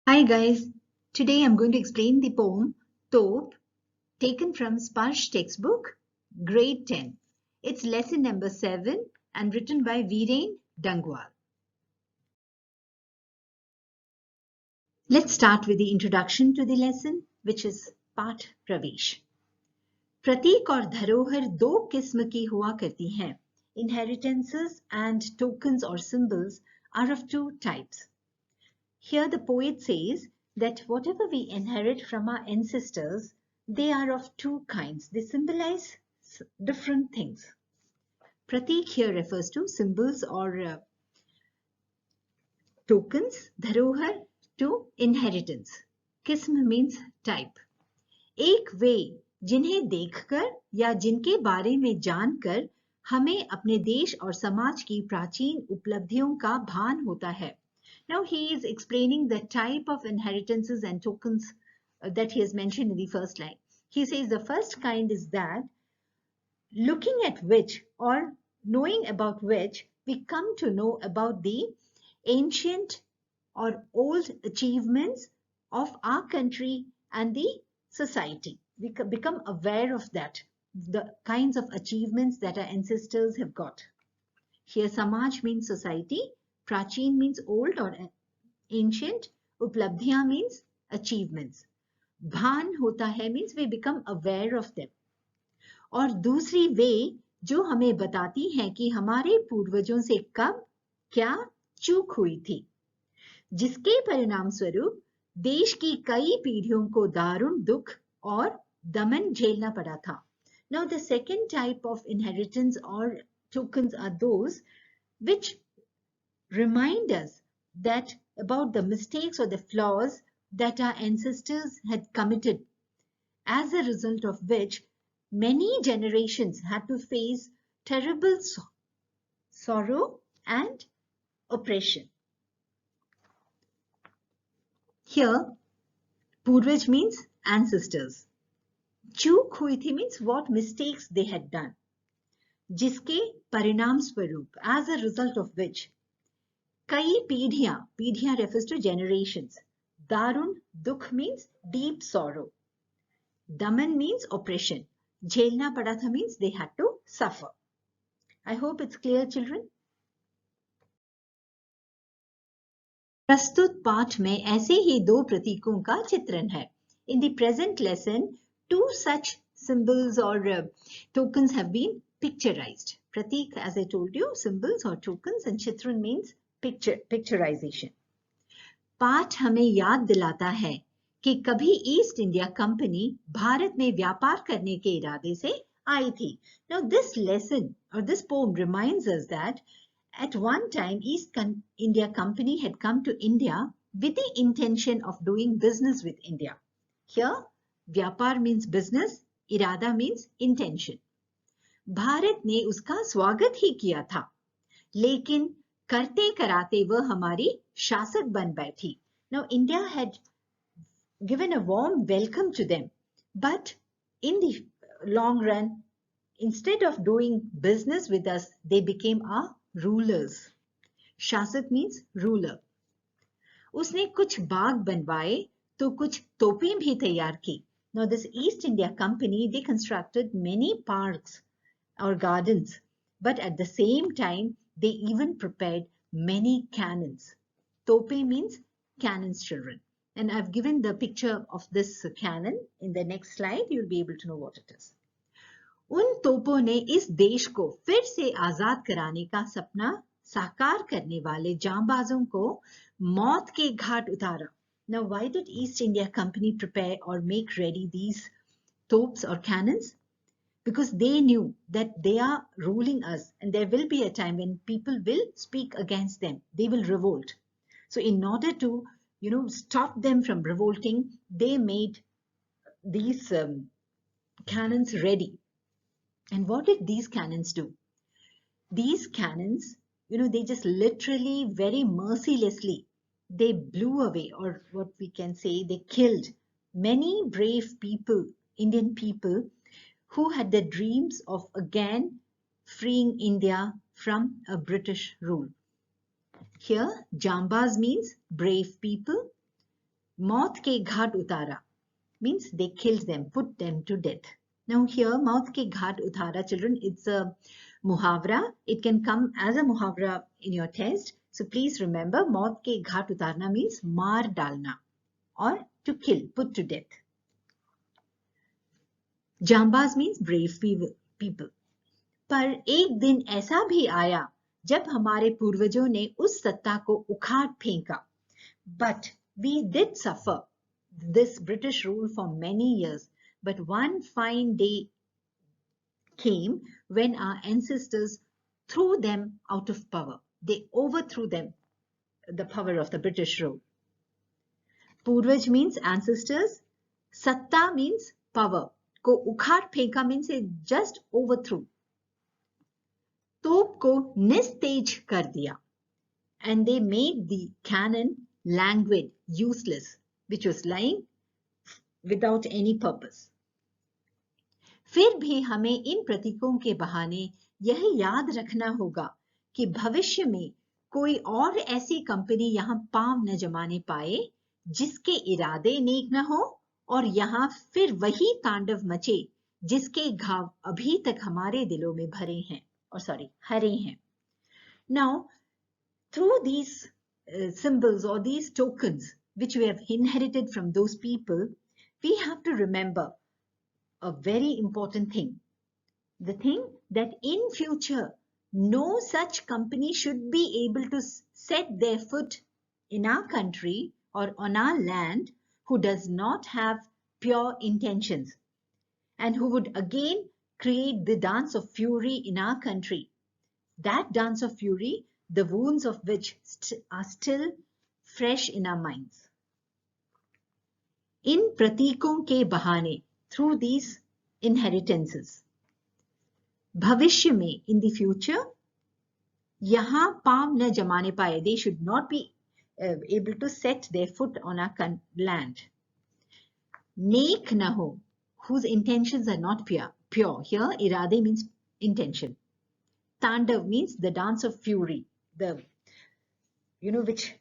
Hi guys, today I'm going to explain the poem Tope taken from Sparsh textbook, grade 10. It's lesson number 7 and written by Viren Dangwal. Let's start with the introduction to the lesson, which is Path Pravesh. प्रतीक और धरोहर दो किस्म की हुआ करती हैं. Inheritances and tokens or symbols are of two types. Here the poet says that whatever we inherit from our ancestors, they are of two kinds. They symbolize different things. Pratik here refers to symbols or tokens. Dharohar to inheritance. Kism means type. एक वे जिन्हें देखकर या जिनके बारे में जानकर हमें अपने देश और समाज की प्राचीन उपलब्धियों का भान होता है. Now he is explaining the type of inheritances and tokens that he has mentioned in the first line. He says the first kind is that looking at which or knowing about which we come to know about the ancient or old achievements of our country and the society. We become aware of that, the kinds of achievements that our ancestors have got. Here Samaj means society, Prachin means old or ancient, Uplabdhiya means achievements. Bhan hota hai means we become aware of them. और दूसरी वे जो हमें बताती हैं कि हमारे पूर्वजों से कब क्या चूक हुई थी, जिसके परिणाम स्वरूप देश की कई पीढ़ियों को दारुण दुख और दमन झेलना पड़ा था. Now the second type of inheritance or tokens are those which remind us that about the mistakes or the flaws that our ancestors had committed, as a result of which many generations had to face terrible sorrow and oppression. Here, Purvaj means ancestors. चूक हुई थी means what mistakes they had done. जिसके परिणाम स्वरूप, as a result of which, कई पीढ़ियां refers to generations. दारुण दुख means deep sorrow. दमन means oppression. झेलना पड़ा था means they had to suffer. I hope it's clear, children. प्रस्तुत पाठ में ऐसे ही दो प्रतीकों का चित्रण है. In the present lesson, two such symbols or tokens have been picturized. Pratik, as I told you, symbols or tokens, and chitran means picturization. पाठ हमें याद दिलाता है कि कभी ईस्ट इंडिया कंपनी भारत में व्यापार करने के इरादे से आई थी. Now this lesson or this poem reminds us that at one time East India Company had come to India with the intention of doing business with India. Here व्यापार means business, इरादा means intention. Bharat ने उसका स्वागत ही किया था, लेकिन करते कराते वह हमारी शासक बन बैठी. Now India had given a warm welcome to them, but in the long run, instead of doing business with us, they became our rulers. शासक means ruler. उसने कुछ बाग बनवाए तो कुछ तोपें भी तैयार की. Now this East India Company, they constructed many parks or gardens, but at the same time, they even prepared many cannons. Tope means cannons, children. And I've given the picture of this cannon in the next slide. You'll be able to know what it is. उन तोपों ने इस देश को फिर से आजाद कराने का सपना साकार करने वाले जांबाजों को मौत के घाट उतारा. Now, why did East India Company prepare or make ready these topes or cannons? Because they knew that they are ruling us and there will be a time when people will speak against them. They will revolt. So in order to, stop them from revolting, they made these cannons ready. And what did these cannons do? These cannons, they just literally, very mercilessly, they blew away, or what we can say, they killed many brave people, Indian people, who had the dreams of again freeing India from a British rule. Here, Jambas means brave people. मौत के घाट उतारा means they killed them, put them to death. Now here, maut ke ghat utara, children, it's a muhavra. It can come as a muhavra in your test. So please remember, maut ke ghat utarna means maar dalna or to kill, put to death. Jambaz means brave people. पर एक दिन ऐसा भी आया जब हमारे पूर्वजों ने उस सत्ता को उखाड़ फेंका. But we did suffer this British rule for many years. But one fine day came when our ancestors threw them out of power. They overthrew them, the power of the British rule. Purvaj means ancestors. Satta means power. Ko ukhad pheka means it just overthrew. Top ko nistej kar diya. And they made the cannon languid, useless, which was lying without any purpose. फिर भी हमें इन प्रतीकों के बहाने यह याद रखना होगा कि भविष्य में कोई और ऐसी कंपनी यहाँ पांव न जमाने पाए जिसके इरादे नेक न हो और यहाँ फिर वही तांडव मचे जिसके घाव अभी तक हमारे दिलों में भरे हैं हरे हैं. Now, through these symbols or these tokens which we have inherited from those people, we have to remember a very important thing. The thing that in future, no such company should be able to set their foot in our country or on our land who does not have pure intentions and who would again create the dance of fury in our country. That dance of fury, the wounds of which are still fresh in our minds. In pratikon ke bahane, through these inheritances, भविष्य में, in the future, यहाँ पांव न जमाने पाए, they should not be able to set their foot on our land. नेक न हो, whose intentions are not pure. Here, irade means intention. Tandav means the dance of fury, which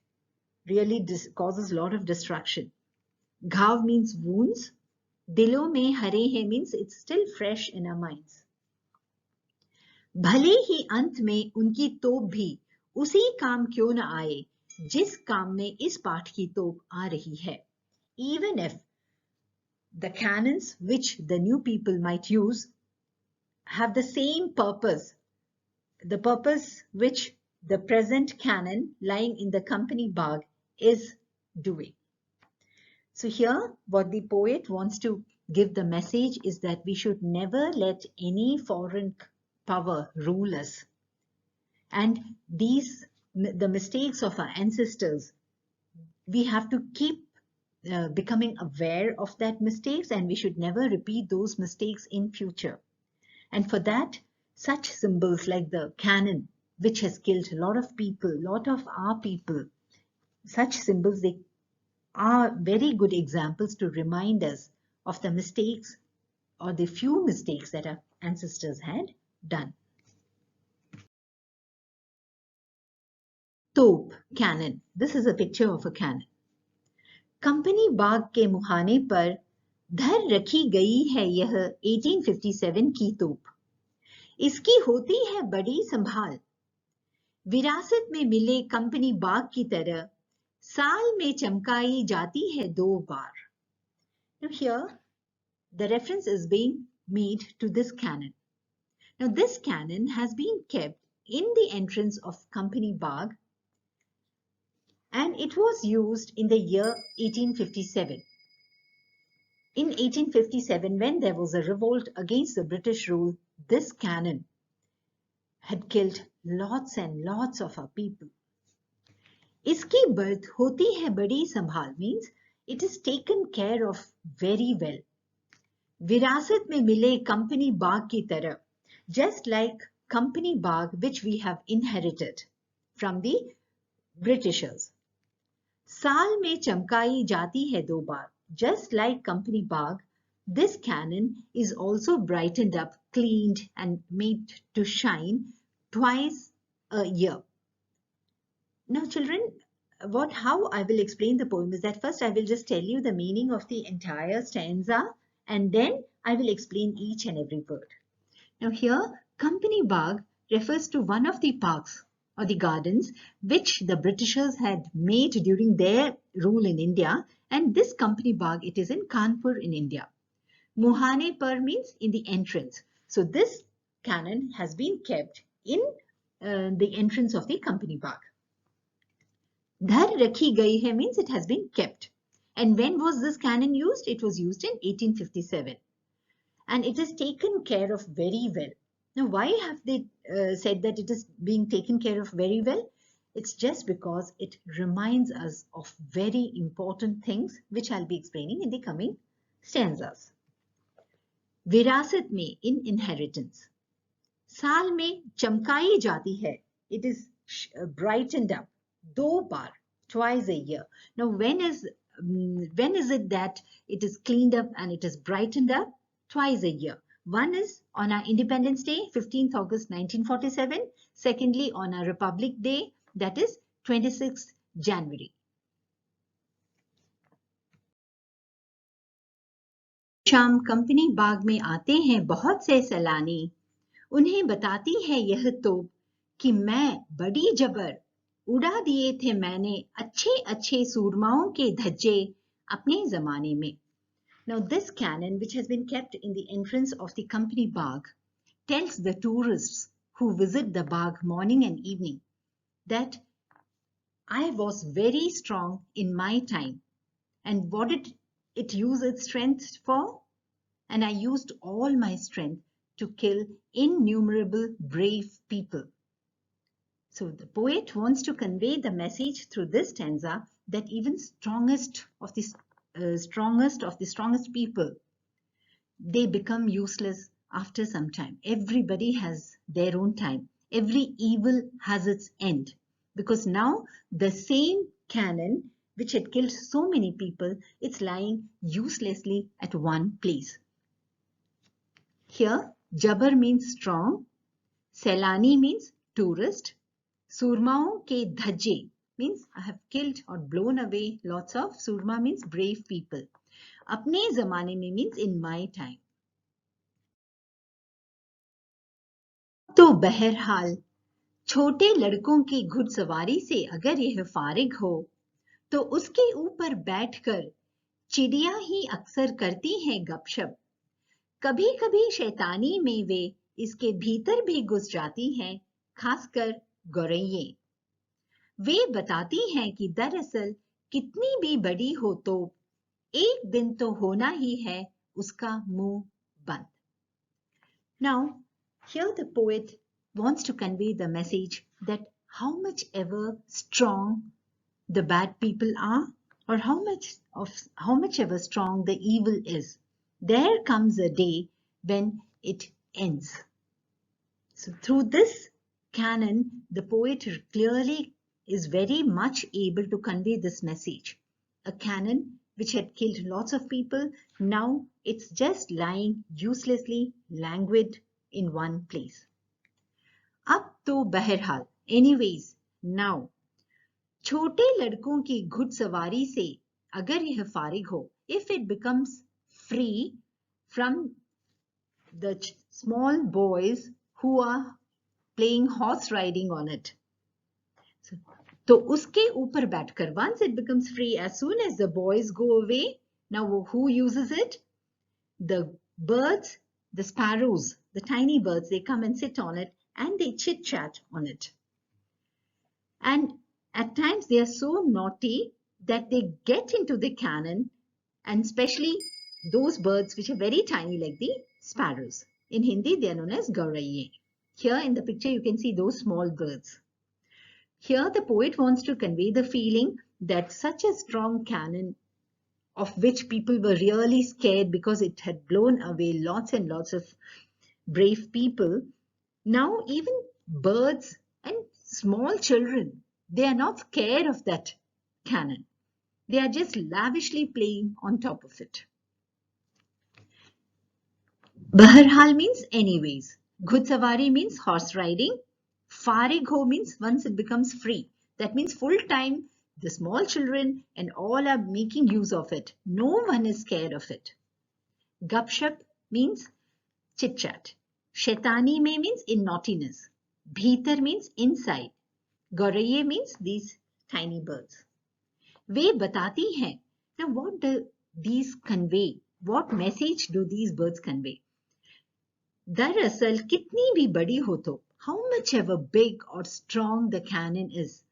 really causes a lot of destruction. Ghav means wounds. Dilo mein hare hai means it's still fresh in our minds. भले ही अंत में उनकी तोप भी उसी काम क्यों न आए जिस काम में इस पाठ की तोप आ रही है. Even if the cannons which the new people might use have the same purpose, the purpose which the present cannon lying in the company bag is doing. So here, what the poet wants to give the message is that we should never let any foreign power rule us. And the mistakes of our ancestors, we have to keep becoming aware of that mistakes, and we should never repeat those mistakes in future. And for that, such symbols like the cannon, which has killed a lot of people, lot of our people, such symbols, they are very good examples to remind us of the mistakes or the few mistakes that our ancestors had done. Tope, cannon. This is a picture of a cannon. Company Bagh के मुहाने पर धर रखी गई है यह 1857 की तोप. इसकी होती है बड़ी संभाल. विरासत में मिले कंपनी बाग की तरह साल में चमकाई जाती है 2 बार. Now here, the reference is being made to this cannon. Now this cannon has been kept in the entrance of Company Bagh, and it was used in the year 1857. In 1857, when there was a revolt against the British rule, this cannon had killed lots and lots of our people. इसकी birth होती है बड़ी संभाल means it is taken care of very well. विरासत में मिले company बाग की तरह, just like Company Bagh which we have inherited from the Britishers. साल में चमकाई जाती है 2 बार. Just like Company Bagh, this cannon is also brightened up, cleaned and made to shine twice a year. Now children, how I will explain the poem is that first I will just tell you the meaning of the entire stanza, and then I will explain each and every word. Now here, Company Bagh refers to one of the parks or the gardens which the Britishers had made during their rule in India, and this Company Bagh, it is in Kanpur in India. Muhane par means in the entrance. So this cannon has been kept in the entrance of the Company Bagh. Dhar rakhi gayi hai means it has been kept. And when was this cannon used? It was used in 1857. And it is taken care of very well. Now, why have they said that it is being taken care of very well? It's just because it reminds us of very important things, which I'll be explaining in the coming stanzas. विरासत में in inheritance. साल में चमकाई जाती है. It is brightened up. दो बार, twice a year. Now, when is it that it is cleaned up and it is brightened up? Twice a year. One is on our Independence Day, 15th August 1947. Secondly, on our Republic Day, that is 26th January. शाम company Bagh में आते हैं बहुत से सैलानी, उन्हें बताती है यह तोप कि मैं बड़ी जबर, उड़ा दिए थे मैंने अच्छे अच्छे सूरमाओं के धज्जे अपने जमाने में. Now this cannon, which has been kept in the entrance of the company Bagh, tells the tourists who visit the Bagh morning and evening that I was very strong in my time. And what did it use its strength for? And I used all my strength to kill innumerable brave people. So the poet wants to convey the message through this stanza that even strongest of the strongest people, they become useless after some time. Everybody has their own time. Every evil has its end, because now the same cannon which had killed so many people, it's lying uselessly at one place. Here, Jabar means strong, Selani means tourist, Surmao ke dhaje means I have killed or blown away lots of, Surma means brave people. Apne zamane mein means in my time. तो बहरहाल छोटे लड़कों की घुड़सवारी से अगर यह फारिग हो तो उसके ऊपर बैठकर चिड़िया ही अक्सर करती हैं गपशप. कभी कभी शैतानी में वे इसके भीतर भी घुस जाती हैं, खासकर गौरैये. वे बताती हैं कि दरअसल कितनी भी बड़ी हो तो एक दिन तो होना ही है उसका मुंह बंद. Now, here the poet wants to convey the message that how much ever strong the bad people are, or how much ever strong the evil is, there comes a day when it ends. So through this canon, the poet clearly is very much able to convey this message. A canon which had killed lots of people, now it's just lying uselessly languid in one place. अब तो बहरहाल, anyways, now, छोटे लड़कों की घुड़सवारी से अगर यह फारिग हो, if it becomes free from the small boys who are playing horse riding on it. तो उसके ऊपर बैठकर, once it becomes free, as soon as the boys go away, now who uses it? The birds, the sparrows, the tiny birds, they come and sit on it and they chit chat on it. And at times they are so naughty that they get into the cannon, and especially those birds which are very tiny like the sparrows. In Hindi, they are known as gauraiye. Here in the picture, you can see those small birds. Here the poet wants to convey the feeling that such a strong cannon, of which people were really scared because it had blown away lots and lots of brave people, now even birds and small children, they are not scared of that cannon. They are just lavishly playing on top of it. Baharhal means anyways. Ghudsavari means horse riding. Farig ho means once it becomes free. That means full time The small children and all are making use of it. No one is scared of it. Gupshup means chit chat. Shaitani mein means in naughtiness. Bhitar means inside. Goraiye means these tiny birds. वे बताती हैं. Now what do these convey? What message do these birds convey? दरअसल कितनी भी बड़ी हो तो, how much ever big or strong the cannon is,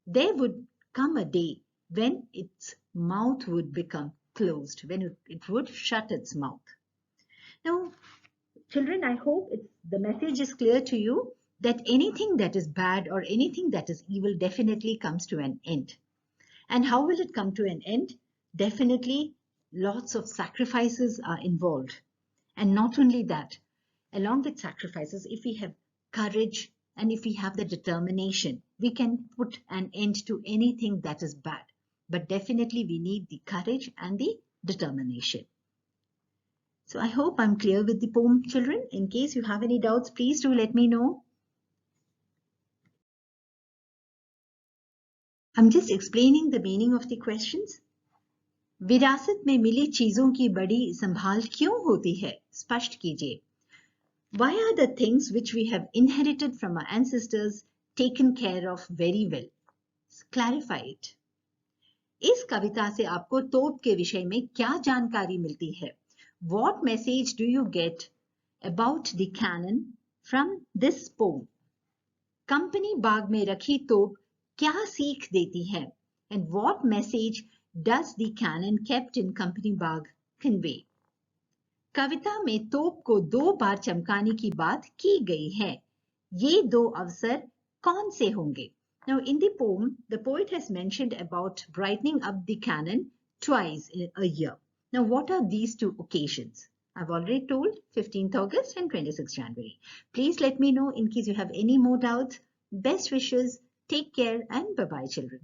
there would come a day when its mouth would become closed, when it would shut its mouth. Now, children, I hope the message is clear to you that anything that is bad or anything that is evil definitely comes to an end. And how will it come to an end? Definitely, lots of sacrifices are involved. And not only that, along with sacrifices, if we have courage and if we have the determination, we can put an end to anything that is bad. But definitely we need the courage and the determination. So I hope I'm clear with the poem, children. In case you have any doubts, please do let me know. I'm just explaining the meaning of the questions. विरासत में मिली चीजों की बड़ी संभाल क्यों होती है? स्पष्ट कीजिए. Why are the things which we have inherited from our ancestors taken care of very well? Clarify it. इस कविता से आपको तोप के विषय में क्या जानकारी मिलती है? What message do you get about the cannon from this poem? Company Bagh में रखी तोप क्या सीख देती है? And what message does the cannon kept in company bag convey? कविता में तोप को 2 बार चमकाने की बात की गई है. ये 2 अवसर कौन से होंगे? Now in the poem, the poet has mentioned about brightening up the cannon twice in a year. Now what are these 2 occasions? I've already told 15th August and 26th January. Please let me know in case you have any more doubts. Best wishes, take care and bye-bye children.